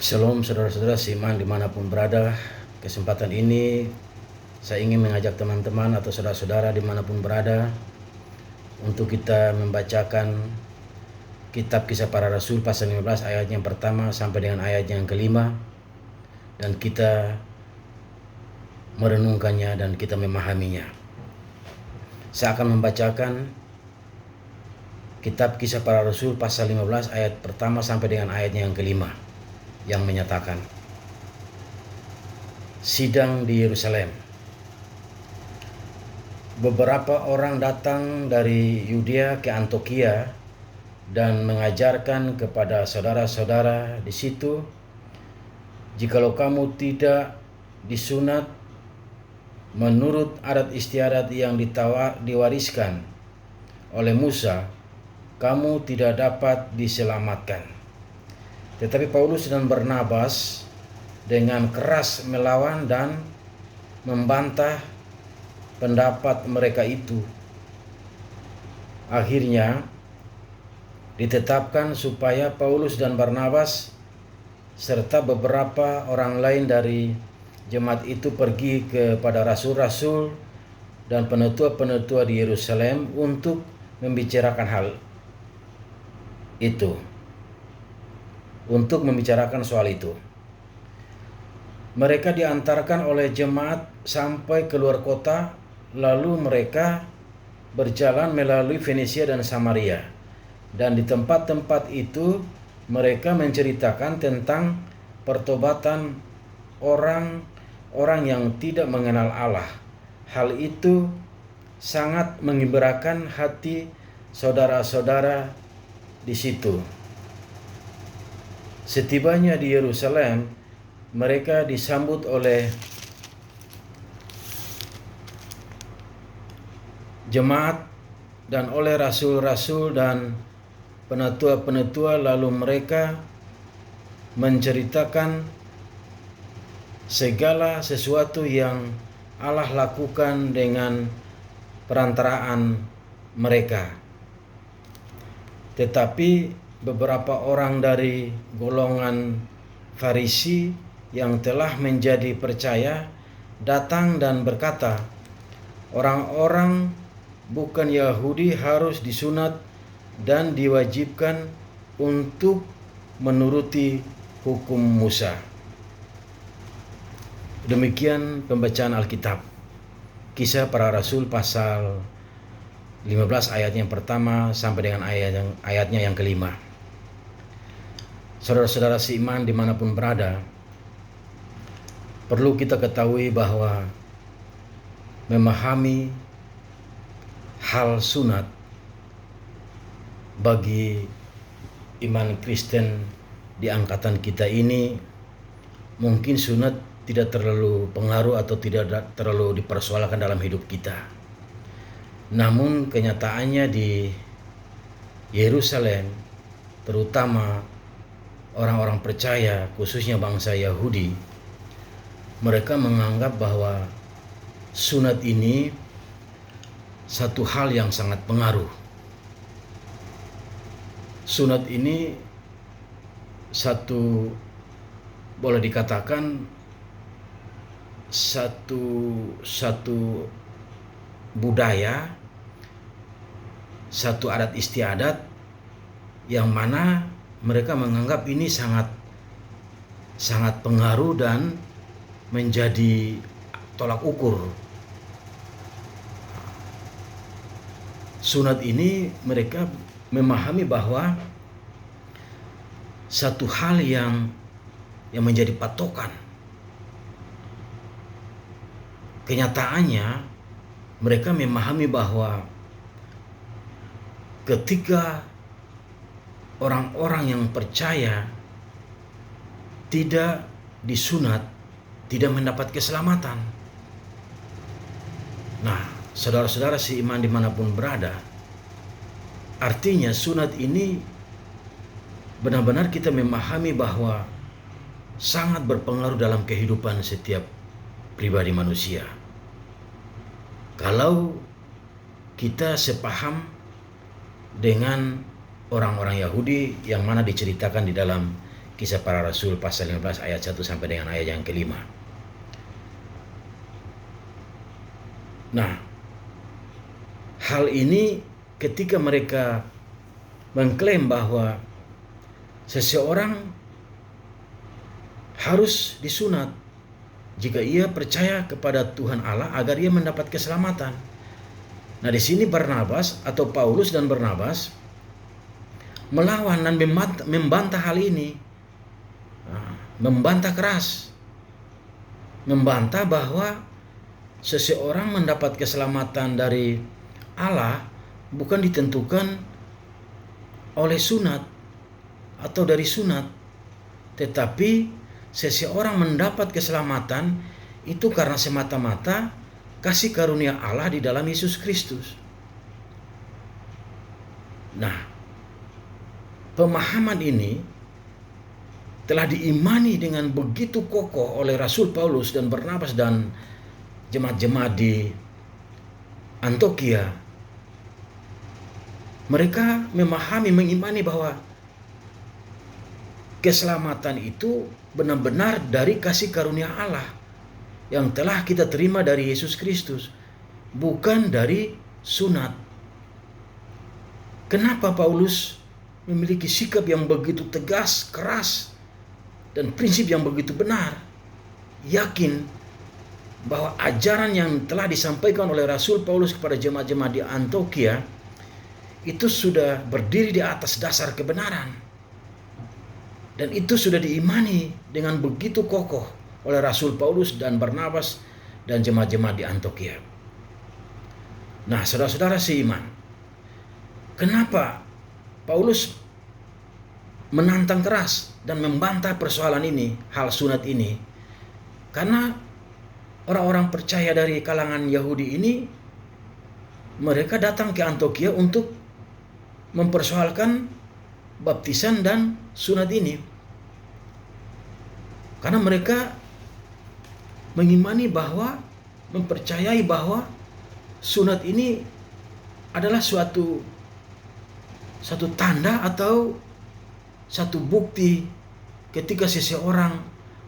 Shalom saudara-saudara seiman dimanapun berada. Kesempatan ini saya ingin mengajak teman-teman atau saudara-saudara dimanapun berada untuk kita membacakan kitab Kisah Para Rasul pasal 15 ayat yang pertama sampai dengan ayat yang kelima, dan kita merenungkannya dan kita memahaminya. Saya akan membacakan kitab Kisah Para Rasul pasal 15 ayat pertama sampai dengan ayat yang kelima, yang menyatakan sidang di Yerusalem. Beberapa orang datang dari Yudea ke Antiokhia dan mengajarkan kepada saudara-saudara di situ, jikalau kamu tidak disunat menurut adat istiadat yang diwariskan oleh Musa, kamu tidak dapat diselamatkan. Tetapi Paulus dan Barnabas dengan keras melawan dan membantah pendapat mereka itu. Akhirnya ditetapkan supaya Paulus dan Barnabas serta beberapa orang lain dari jemaat itu pergi kepada rasul-rasul dan penetua-penetua di Yerusalem untuk membicarakan hal itu. Untuk membicarakan soal itu, mereka diantarkan oleh jemaat sampai keluar kota, lalu mereka berjalan melalui Fenisia dan Samaria, dan di tempat-tempat itu mereka menceritakan tentang pertobatan orang-orang yang tidak mengenal Allah. Hal itu sangat menggembirakan hati saudara-saudara di situ. Setibanya di Yerusalem, mereka disambut oleh jemaat dan oleh rasul-rasul dan penetua-penetua, lalu mereka menceritakan segala sesuatu yang Allah lakukan dengan perantaraan mereka. Tetapi beberapa orang dari golongan Farisi yang telah menjadi percaya datang dan berkata, orang-orang bukan Yahudi harus disunat dan diwajibkan untuk menuruti hukum Musa. Demikian pembacaan Alkitab. Kisah Para Rasul pasal 15 ayat yang pertama sampai dengan ayatnya yang kelima. Saudara-saudara seiman dimanapun berada, perlu kita ketahui bahwa memahami hal sunat bagi iman Kristen di angkatan kita ini, mungkin sunat tidak terlalu pengaruh atau tidak terlalu dipersoalkan dalam hidup kita. Namun kenyataannya di Yerusalem, terutama orang-orang percaya, khususnya bangsa Yahudi, mereka menganggap bahwa sunat ini satu hal yang sangat pengaruh. Sunat ini boleh dikatakan satu budaya, satu adat istiadat yang mana mereka menganggap ini sangat pengaruh dan menjadi tolak ukur. Sunat ini mereka memahami bahwa satu hal yang menjadi patokan. Kenyataannya mereka memahami bahwa ketika orang-orang yang percaya tidak disunat, tidak mendapat keselamatan. Nah, saudara-saudara seiman dimanapun berada, artinya sunat ini benar-benar kita memahami bahwa sangat berpengaruh dalam kehidupan setiap pribadi manusia. Kalau kita sepaham dengan orang-orang Yahudi yang mana diceritakan di dalam Kisah Para Rasul pasal 15 ayat 1 sampai dengan ayat yang kelima. Nah, hal ini ketika mereka mengklaim bahwa seseorang harus disunat jika ia percaya kepada Tuhan Allah agar ia mendapat keselamatan. Nah, di sini Barnabas atau Paulus dan Barnabas melawan dan membantah hal ini. Membantah keras. Membantah bahwa seseorang mendapat keselamatan dari Allah bukan ditentukan oleh sunat atau dari sunat, tetapi seseorang mendapat keselamatan itu karena semata-mata kasih karunia Allah di dalam Yesus Kristus. Nah, pemahaman ini telah diimani dengan begitu kokoh oleh Rasul Paulus dan Barnabas dan jemaat-jemaat di Antiokhia. Mereka mengimani bahwa keselamatan itu benar-benar dari kasih karunia Allah yang telah kita terima dari Yesus Kristus, bukan dari sunat. Kenapa Paulus memiliki sikap yang begitu tegas, keras, dan prinsip yang begitu benar? Yakin bahwa ajaran yang telah disampaikan oleh Rasul Paulus kepada jemaat-jemaat di Antiokhia itu sudah berdiri di atas dasar kebenaran. Dan itu sudah diimani dengan begitu kokoh oleh Rasul Paulus dan Barnabas dan jemaat-jemaat di Antiokhia. Nah, saudara-saudara seiman, kenapa Paulus menantang keras dan membantah persoalan ini, hal sunat ini? Karena orang-orang percaya dari kalangan Yahudi ini, mereka datang ke Antiokhia untuk mempersoalkan baptisan dan sunat ini. Karena mereka mempercayai bahwa sunat ini adalah suatu tanda atau satu bukti ketika seseorang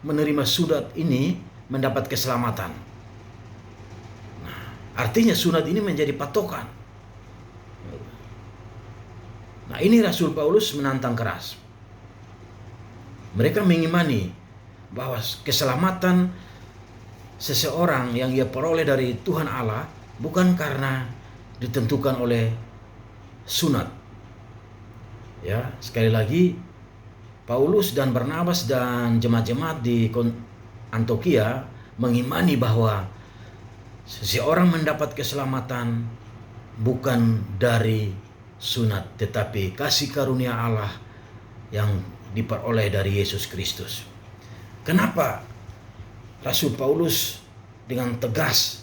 menerima sunat ini mendapat keselamatan. Nah, artinya sunat ini menjadi patokan. Nah, ini Rasul Paulus menantang keras. Mereka mengimani bahwa keselamatan seseorang yang ia peroleh dari Tuhan Allah bukan karena ditentukan oleh sunat. Ya, sekali lagi, Paulus dan Barnabas dan jemaat-jemaat di Antiokhia mengimani bahwa seseorang mendapat keselamatan bukan dari sunat, tetapi kasih karunia Allah yang diperoleh dari Yesus Kristus. Kenapa Rasul Paulus dengan tegas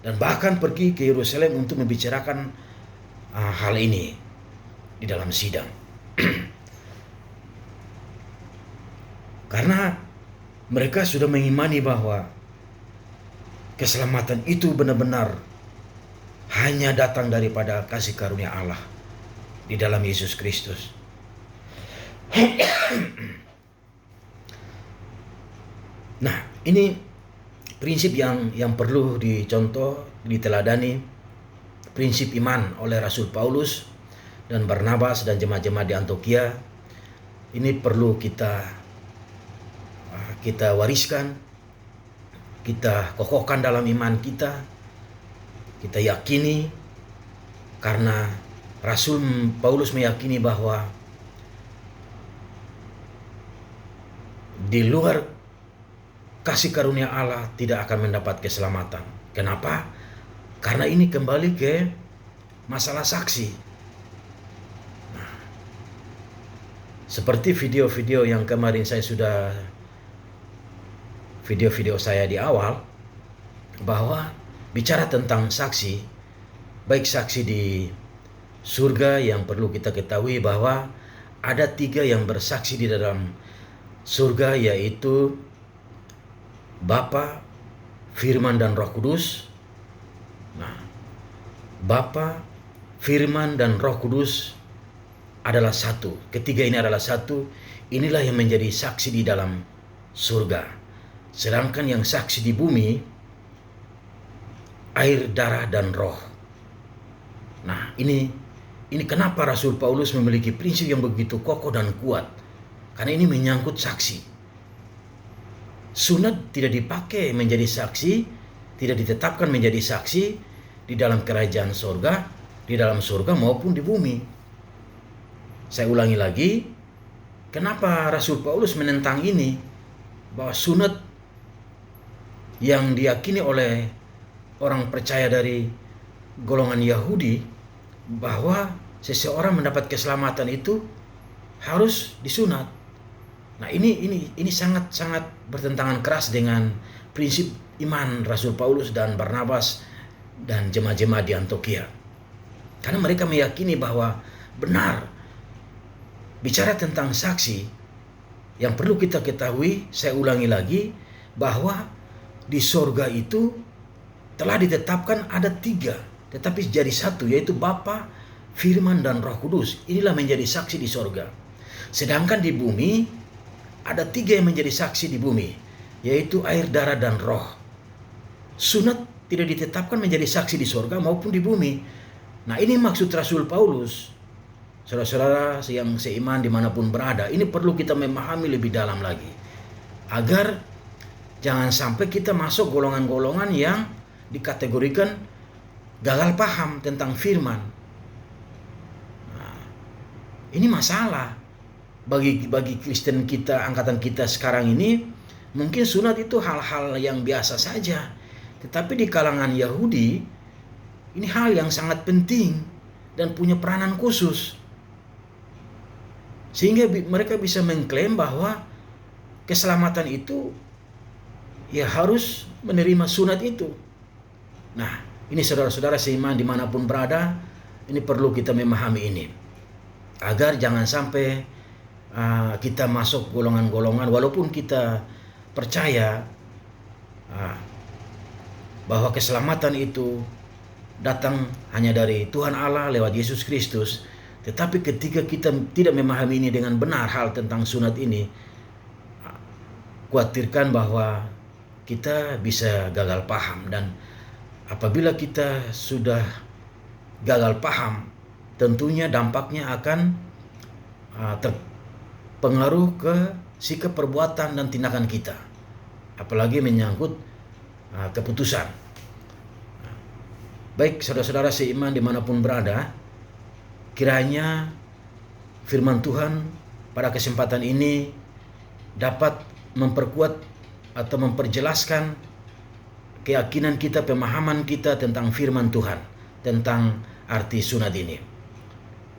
dan bahkan pergi ke Yerusalem untuk membicarakan hal ini di dalam sidang? Karena mereka sudah mengimani bahwa keselamatan itu benar-benar hanya datang daripada kasih karunia Allah di dalam Yesus Kristus. Nah, ini prinsip yang perlu dicontoh, diteladani, prinsip iman oleh Rasul Paulus dan Barnabas dan jemaat-jemaat di Antiokhia. Ini perlu kita wariskan, kita kokohkan dalam iman kita yakini, karena Rasul Paulus meyakini bahwa di luar kasih karunia Allah tidak akan mendapat keselamatan. Kenapa? Karena ini kembali ke masalah saksi. Nah, seperti video-video yang kemarin video saya di awal, bahwa bicara tentang saksi, baik saksi di surga yang perlu kita ketahui bahwa ada 3 yang bersaksi di dalam surga, yaitu Bapa, Firman, dan Roh Kudus. Nah, Bapa, Firman, dan Roh Kudus adalah satu. Ketiga ini adalah satu. Inilah yang menjadi saksi di dalam surga. Sedangkan yang saksi di bumi, air, darah, dan roh. Nah, ini kenapa Rasul Paulus memiliki prinsip yang begitu kokoh dan kuat. Karena ini menyangkut saksi. Sunat tidak dipakai menjadi saksi, tidak ditetapkan menjadi saksi di dalam kerajaan surga, di dalam surga maupun di bumi. Saya ulangi lagi, kenapa Rasul Paulus menentang ini, bahwa sunat yang diyakini oleh orang percaya dari golongan Yahudi, bahwa seseorang mendapat keselamatan itu harus disunat. Nah, ini sangat bertentangan keras dengan prinsip iman Rasul Paulus dan Barnabas dan jemaat-jemaat di Antiokhia. Karena mereka meyakini bahwa benar, bicara tentang saksi, yang perlu kita ketahui, saya ulangi lagi, bahwa di sorga itu telah ditetapkan ada 3, tetapi jadi satu, yaitu Bapa, Firman, dan Roh Kudus. Inilah menjadi saksi di sorga. Sedangkan di bumi ada 3 yang menjadi saksi di bumi, yaitu air, darah, dan roh. Sunat tidak ditetapkan menjadi saksi di sorga maupun di bumi. Nah, ini maksud Rasul Paulus. Saudara-saudara yang seiman dimanapun berada, ini perlu kita memahami lebih dalam lagi, agar jangan sampai kita masuk golongan-golongan yang dikategorikan gagal paham tentang firman. Nah, ini masalah bagi Kristen kita, angkatan kita sekarang ini. Mungkin sunat itu hal-hal yang biasa saja, tetapi di kalangan Yahudi ini hal yang sangat penting dan punya peranan khusus, sehingga mereka bisa mengklaim bahwa keselamatan itu ya harus menerima sunat itu. Nah, ini saudara-saudara seiman dimanapun berada, ini perlu kita memahami ini, agar jangan sampai kita masuk golongan-golongan, walaupun kita percaya bahwa keselamatan itu datang hanya dari Tuhan Allah lewat Yesus Kristus. Tetapi ketika kita tidak memahami ini dengan benar, hal tentang sunat ini, khawatirkan bahwa kita bisa gagal paham. Dan apabila kita sudah gagal paham, tentunya dampaknya akan terpengaruh ke sikap, perbuatan, dan tindakan kita, apalagi menyangkut keputusan. Baik saudara-saudara seiman dimanapun berada, kiranya firman Tuhan pada kesempatan ini dapat memperkuat atau memperjelaskan keyakinan kita, pemahaman kita tentang firman Tuhan, tentang arti sunat ini.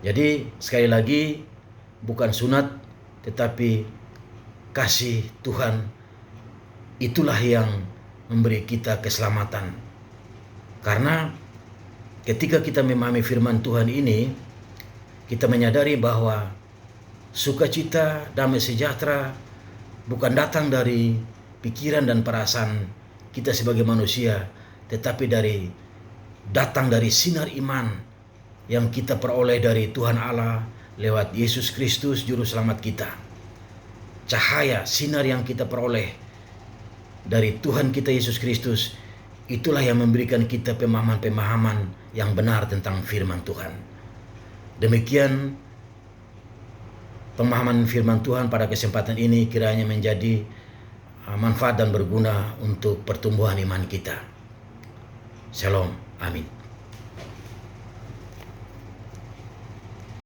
Jadi sekali lagi, bukan sunat tetapi kasih Tuhan, itulah yang memberi kita keselamatan. Karena ketika kita memahami firman Tuhan ini, kita menyadari bahwa sukacita, damai sejahtera bukan datang dari pikiran dan perasaan kita sebagai manusia, tetapi datang dari sinar iman yang kita peroleh dari Tuhan Allah lewat Yesus Kristus Juru Selamat kita. Cahaya, sinar yang kita peroleh dari Tuhan kita Yesus Kristus, itulah yang memberikan kita pemahaman-pemahaman yang benar tentang firman Tuhan. Demikian pemahaman firman Tuhan pada kesempatan ini, kiranya menjadi manfaat dan berguna untuk pertumbuhan iman kita. Shalom, amin.